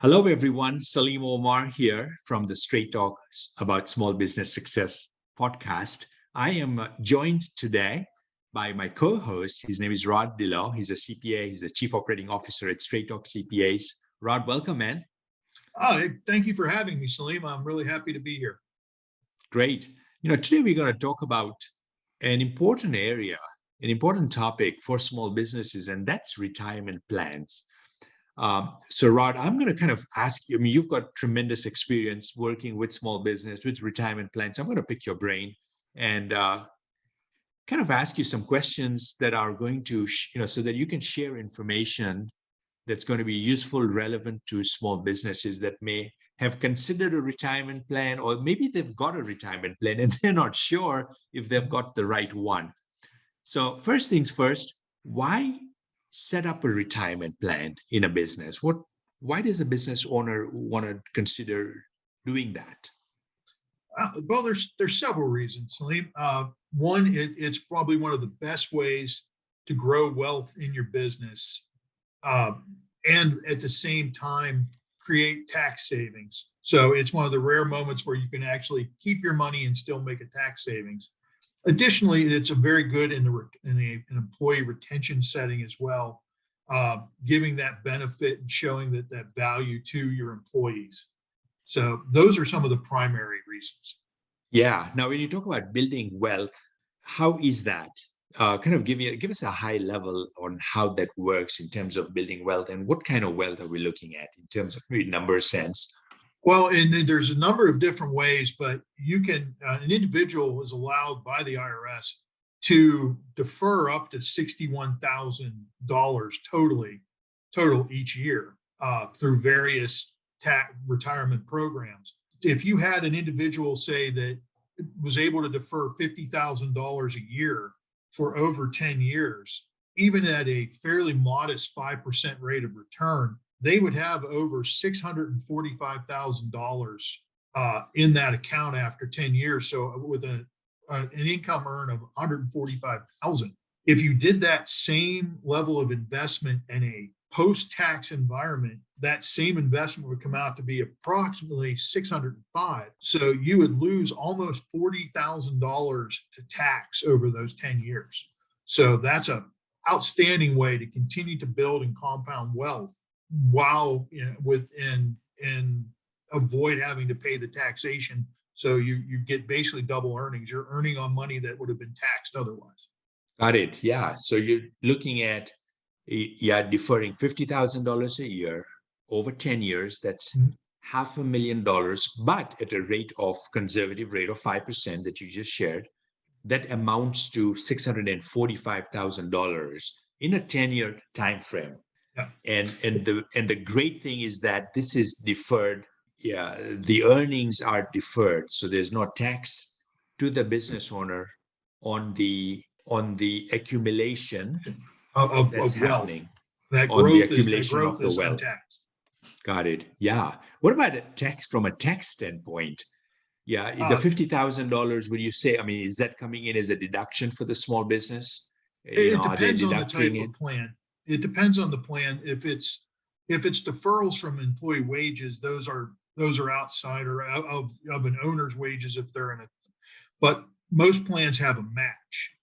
Hello, everyone. Salim Omar here from the Straight Talk about Small Business Success podcast. I am joined today by my co host. His name is Rod Dillow. He's a CPA, he's the Chief Operating Officer at Straight Talk CPAs. Rod, welcome, man. Thank you for having me, Salim. I'm really happy to be here. Great. Today we're going to talk about an important area, an important topic for small businesses, and that's retirement plans. So, Rod, I'm going to kind of ask you. I mean, you've got tremendous experience working with small business, with retirement plans. I'm going to pick your brain and kind of ask you some questions that are going to, so that you can share information that's going to be useful, relevant to small businesses that may have considered a retirement plan, or maybe they've got a retirement plan and they're not sure if they've got the right one. So, first things first, why set up a retirement plan in a business? Why does a business owner want to consider doing that? Well, there's several reasons, Salim. One, it's probably one of the best ways to grow wealth in your business, and at the same time create tax savings. So it's one of the rare moments where you can actually keep your money and still make a tax savings. Additionally, it's a very good in an employee retention setting as well, giving that benefit and showing that value to your employees. So those are some of the primary reasons. Yeah. Now, when you talk about building wealth, how is that? Kind of give us a high level on how that works in terms of building wealth, and what kind of wealth are we looking at in terms of maybe number sense? Well, and there's a number of different ways, but you can, an individual is allowed by the IRS to defer up to $61,000 total each year through various tax retirement programs. If you had an individual, say, that was able to defer $50,000 a year for over 10 years, even at a fairly modest 5% rate of return, they would have over $645,000 in that account after 10 years. So with an income earn of $145,000, if you did that same level of investment in a post-tax environment, that same investment would come out to be approximately $605,000. So you would lose almost $40,000 to tax over those 10 years. So that's an outstanding way to continue to build and compound wealth while within and avoid having to pay the taxation. So you get basically double earnings. You're earning on money that would have been taxed otherwise. Got it. Yeah. So you're looking at deferring $50,000 a year over 10 years. That's $500,000, but at a conservative rate of 5% that you just shared. That amounts to $645,000 in a 10-year time frame. Yeah. And the great thing is that this is deferred. Yeah, the earnings are deferred, so there's no tax to the business owner on the accumulation that's of happening, wealth. on the accumulation of the Is wealth. untaxed. Got it. Yeah. What about from a tax standpoint? Yeah, the $50,000. Would you say? I mean, is that coming in as a deduction for the small business? It Are they depends on the deducting type of plan. It depends on the plan. If it's deferrals from employee wages, those are outside or of an owner's wages if they're in a. But most plans have a match,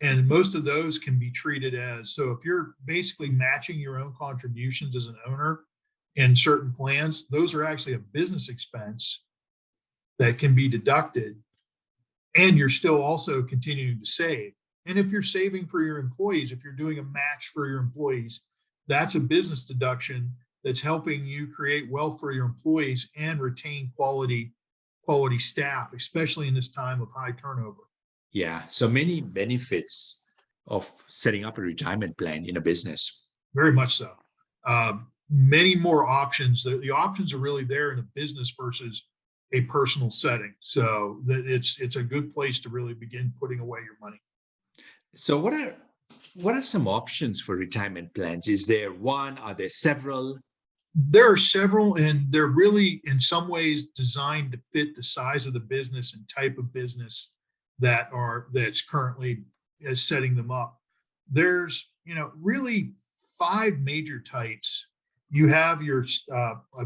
and most of those can be treated as, so if you're basically matching your own contributions as an owner in certain plans, those are actually a business expense that can be deducted, and you're still also continuing to save. And if you're saving for your employees, if you're doing a match for your employees, that's a business deduction that's helping you create wealth for your employees and retain quality staff, especially in this time of high turnover. Yeah, so many benefits of setting up a retirement plan in a business. Very much so. Many more options. The options are really there in a business versus a personal setting. So that it's a good place to really begin putting away your money. So what are some options for retirement plans? Is there one? Are there several? There are several, and they're really in some ways designed to fit the size of the business and type of business that's currently setting them up. There's really 5 major types you have your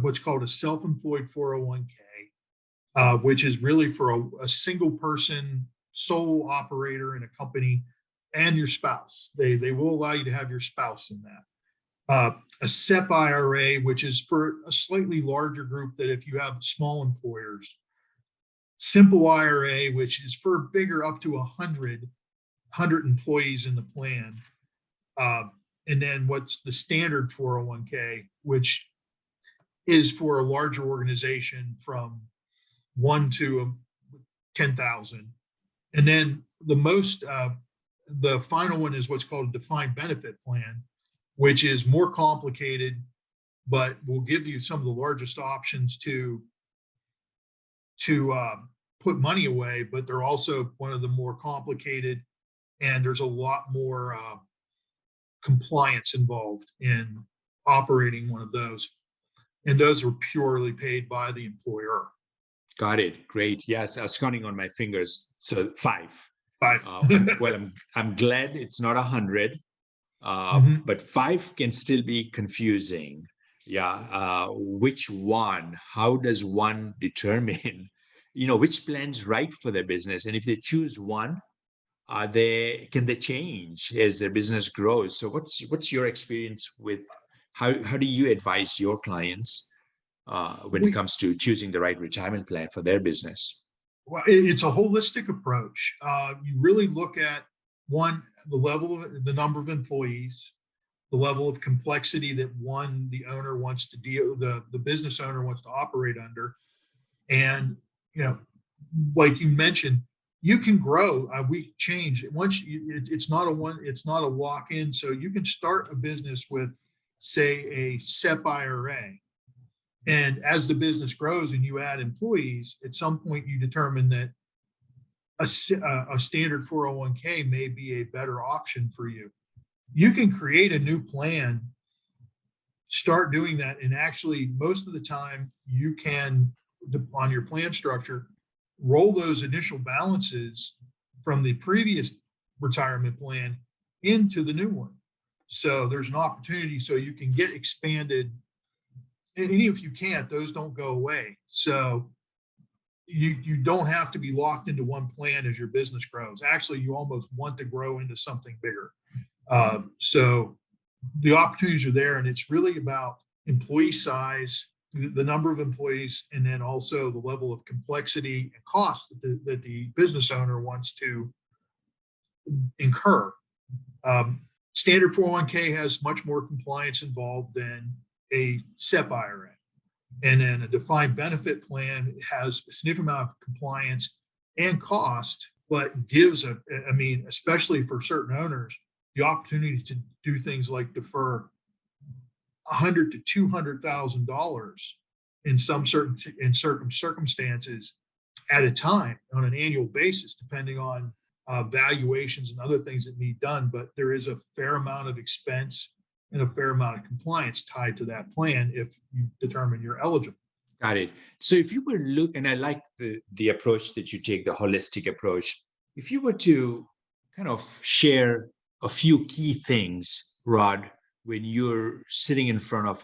what's called a self-employed 401k, which is really for a single person sole operator in a company and your spouse. They will allow you to have your spouse in that. A SEP IRA, which is for a slightly larger group that if you have small employers. Simple IRA, which is for bigger up to 100 employees in the plan. And then what's the standard 401k, which is for a larger organization from 1 to 10,000. And then the final one is what's called a defined benefit plan, which is more complicated, but will give you some of the largest options to put money away, but they're also one of the more complicated, and there's a lot more compliance involved in operating one of those. And those are purely paid by the employer. Got it. Great. Yes, I was counting on my fingers. So 5. 5. I'm glad it's not 100, but 5 can still be confusing. Yeah. Which one? How does one determine, which plan's right for their business? And if they choose one, can they change as their business grows? So what's your experience with how do you advise your clients when it comes to choosing the right retirement plan for their business? Well, it's a holistic approach. You really look at the number of employees, the level of complexity that the owner wants to deal, the business owner wants to operate under. And, like you mentioned, you can grow. We change it's not a lock in. So you can start a business with, say, a SEP IRA. And as the business grows and you add employees, at some point you determine that a standard 401k may be a better option for you. You can create a new plan, start doing that, and actually most of the time you can, on your plan structure, roll those initial balances from the previous retirement plan into the new one. So there's an opportunity so you can get expanded. And even if you can't, those don't go away. So you don't have to be locked into one plan as your business grows. Actually, you almost want to grow into something bigger. So the opportunities are there, and it's really about employee size, the number of employees, and then also the level of complexity and cost that the business owner wants to incur. Standard 401k has much more compliance involved than a SEP IRA. And then a defined benefit plan has a significant amount of compliance and cost, but gives especially for certain owners, the opportunity to do things like defer $100,000 to $200,000 in certain circumstances at a time on an annual basis, depending on valuations and other things that need done. But there is a fair amount of expense and a fair amount of compliance tied to that plan if you determine you're eligible. Got it. So if you were and I like the approach that you take, the holistic approach. If you were to kind of share a few key things, Rod, when you're sitting in front of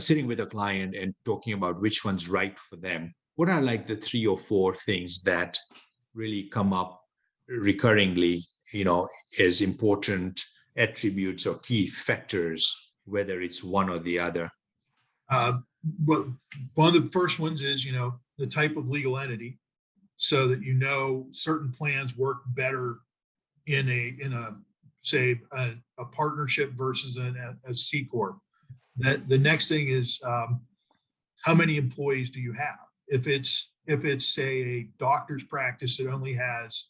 sitting with a client and talking about which one's right for them, what are like the 3 or 4 things that really come up recurringly, as important attributes or key factors, whether it's one or the other? But one of the first ones is, the type of legal entity, so that certain plans work better in a partnership versus a C corp. That the next thing is how many employees do you have? If it's say a doctor's practice that only has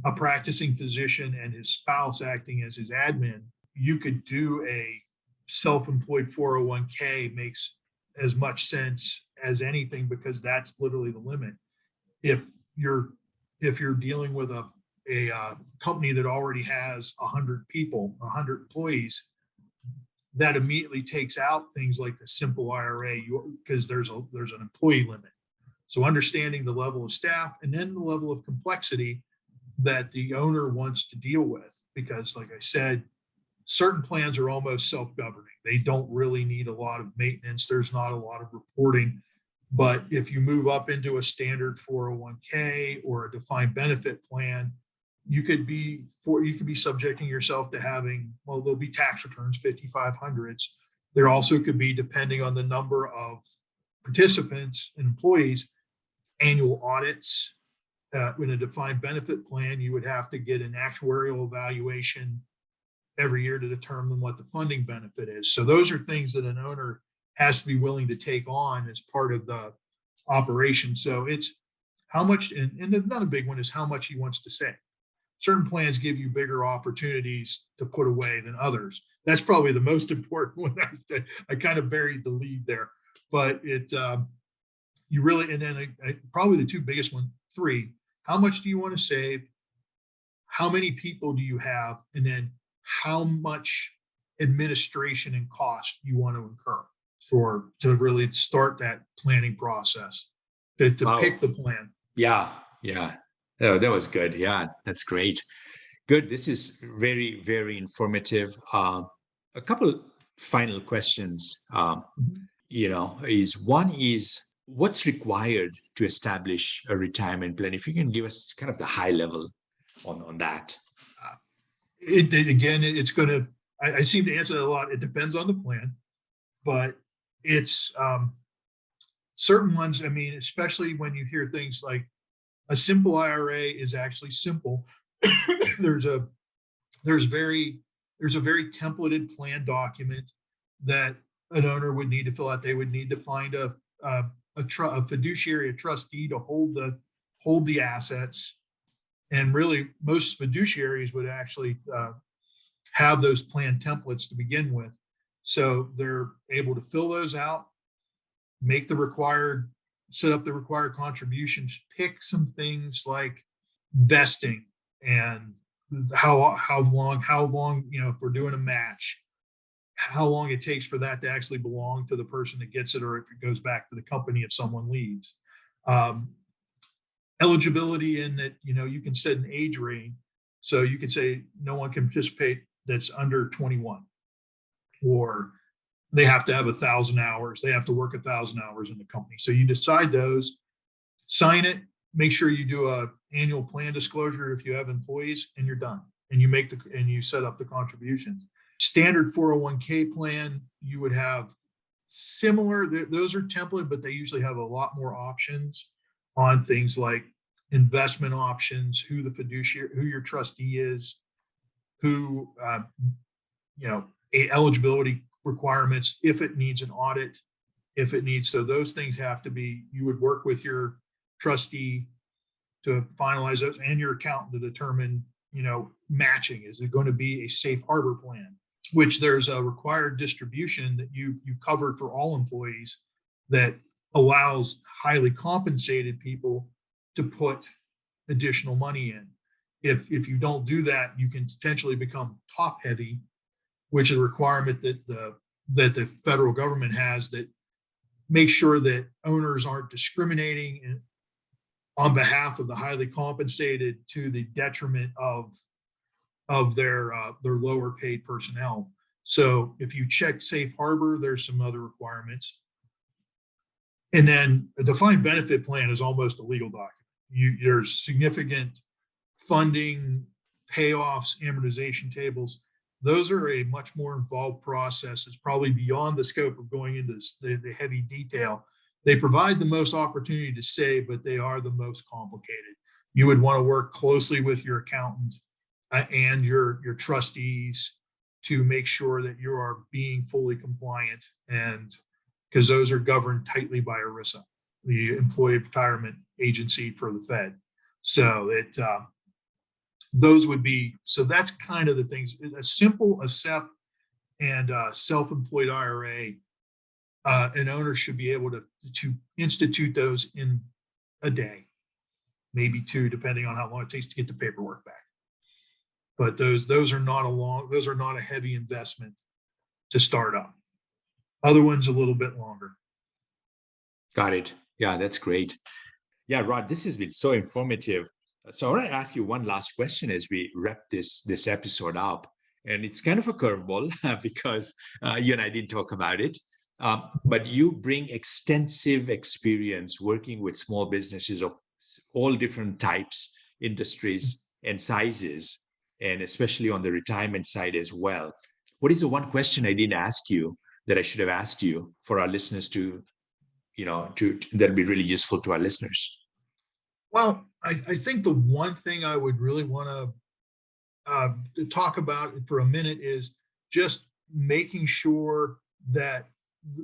a practicing physician and his spouse acting as his admin, you could do a self-employed 401k. Makes as much sense as anything, because that's literally the limit. If you're dealing with a company that already has 100 employees, that immediately takes out things like the simple IRA, because there's an employee limit. So understanding the level of staff and then the level of complexity that the owner wants to deal with, because like I said, certain plans are almost self-governing. They don't really need a lot of maintenance. There's not a lot of reporting. But if you move up into a standard 401k or a defined benefit plan, you could be subjecting yourself to having, well, there'll be tax returns, 5500s. There also could be, depending on the number of participants and employees, annual audits. In a defined benefit plan, you would have to get an actuarial evaluation every year to determine what the funding benefit is. So those are things that an owner has to be willing to take on as part of the operation. So it's how much, and another big one is how much he wants to save. Certain plans give you bigger opportunities to put away than others. That's probably the most important one. I kind of buried the lead there, but you really, and then probably the two biggest one, three, how much do you want to save? How many people do you have? And then how much administration and cost you want to incur to really start that planning process to Wow. pick the plan. Yeah. Oh, that was good. Yeah, that's great. Good. This is very, very informative. A couple of final questions. Mhm. Is what's required to establish a retirement plan? If you can give us kind of the high level on that. It's going to, I seem to answer that a lot. It depends on the plan, but it's certain ones. I mean, especially when you hear things like a simple IRA is actually simple. there's a there's a very templated plan document that an owner would need to fill out. They would need to find a fiduciary, a trustee to hold the assets. And really, most fiduciaries would actually have those plan templates to begin with. So they're able to fill those out, set up the required contributions, pick some things like vesting and how long, if we're doing a match, how long it takes for that to actually belong to the person that gets it, or if it goes back to the company if someone leaves. Eligibility in that, you can set an age range. So you can say no one can participate that's under 21, or they have to have 1,000 hours. They have to work 1,000 hours in the company. So you decide those, sign it, make sure you do a annual plan disclosure if you have employees, and you're done. And you set up the contributions. Standard 401k plan, you would have similar, those are template, but they usually have a lot more options on things like investment options, who your trustee is, who, eligibility requirements, if it needs an audit, so those things have to be, you would work with your trustee to finalize those and your accountant to determine, matching. Is it going to be a safe harbor plan, which there's a required distribution that you cover for all employees that allows highly compensated people to put additional money in. If you don't do that, you can potentially become top heavy, which is a requirement that the federal government has that makes sure that owners aren't discriminating on behalf of the highly compensated to the detriment of their lower paid personnel. So if you check safe harbor, there's some other requirements. And then a defined benefit plan is almost a legal document. There's significant funding, payoffs, amortization tables. Those are a much more involved process. It's probably beyond the scope of going into the heavy detail. They provide the most opportunity to save, but they are the most complicated. You would want to work closely with your accountant and your trustees to make sure that you are being fully compliant, and because those are governed tightly by ERISA, the Employee Retirement Agency for the Fed. So those would be, so that's kind of the things. A simple SEP and self-employed IRA, an owner should be able to institute those in a day, maybe two, depending on how long it takes to get the paperwork back. But those are not a heavy investment to start up. Other ones a little bit longer. Got it. Yeah, that's great. Yeah, Rod, this has been so informative. So I want to ask you one last question as we wrap this episode up. and it's kind of a curveball because you and I didn't talk about it. But you bring extensive experience working with small businesses of all different types, industries, and sizes, and especially on the retirement side as well. What is the one question I didn't ask you that I should have asked you for our listeners to, that'll be really useful to our listeners? Well, I think the one thing I would really want to talk about for a minute is just making sure that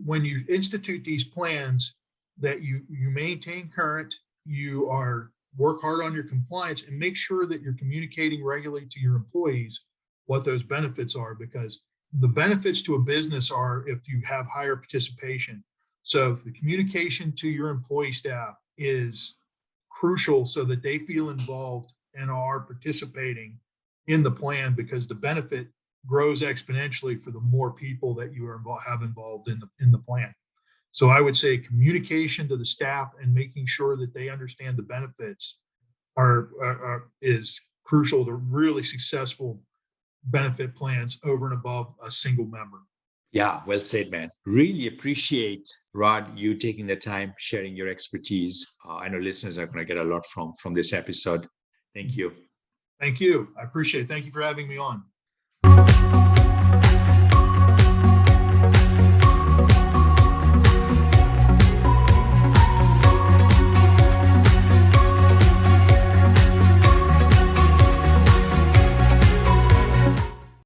when you institute these plans, that you maintain current, you are work hard on your compliance, and make sure that you're communicating regularly to your employees what those benefits are, because the benefits to a business are if you have higher participation. So the communication to your employee staff is crucial so that they feel involved and are participating in the plan, because the benefit grows exponentially for the more people that you have involved in the plan. So I would say communication to the staff and making sure that they understand the benefits is crucial to really successful benefit plans over and above a single member. Yeah, well said, man. Really appreciate, Rod, you taking the time, sharing your expertise. I know listeners are going to get a lot from this episode. Thank you. Thank you. I appreciate it. Thank you for having me on.